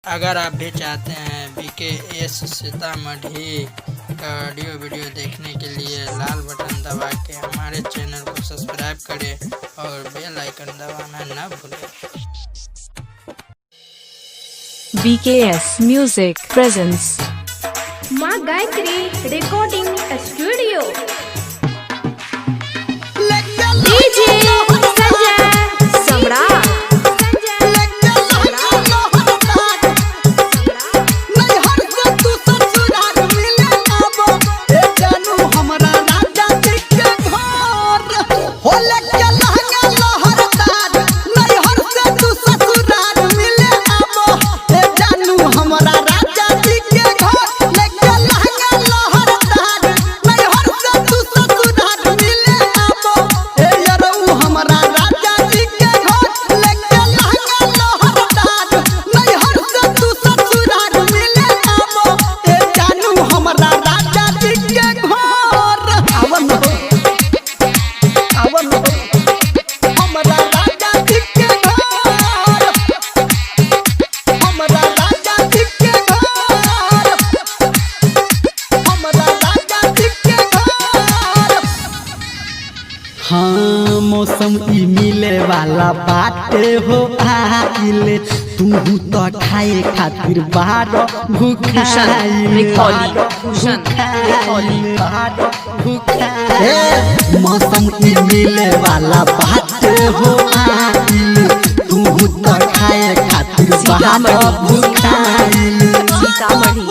अगर आप भी चाहते हैं BKS सीतामढ़ी का ऑडियो वीडियो देखने के लिए लाल बटन दबा के हमारे चैनल को सब्सक्राइब करें और बेल आइकन दबाना न भूलें। BKS Music presents Maa Gayatri recording studio. DJ Sanjay Samrat. हाँ मौसम ई मिले वाला बाटे हो आइले तू तो खाए खातिर बाहर मौसम ई मिले वाला बाटे हो आइले तू तो खाए खातिर बाहर भूखाइले सीतामढ़ी।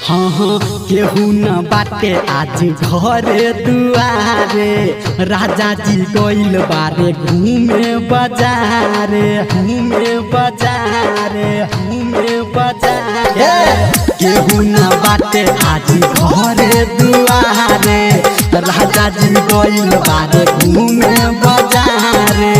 हाँ हाँ केहू न बाटे आज घरे दुआरे राजा जी गइल बारे घूमे बाजारे केहू न बाटे आज घरे दुआरे राजा जी गइल बारे घूमे बाजारे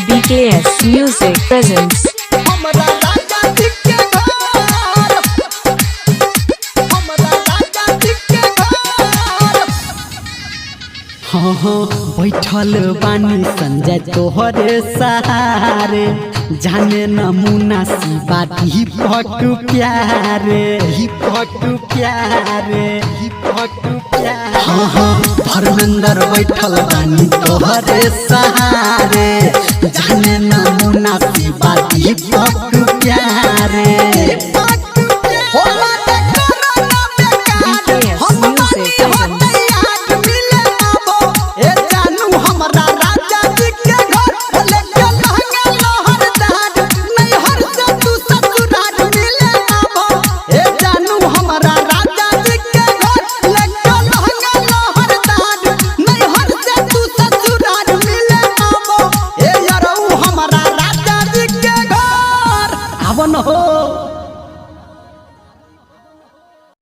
BKS Music presents हाँ हाँ बैठल बानी संजय तोहरे सहारे जाने नमूना शिवा दीपक प्यारे हाँ हाँ धर्मेंद्र बैठल बानी तोहरे सहारे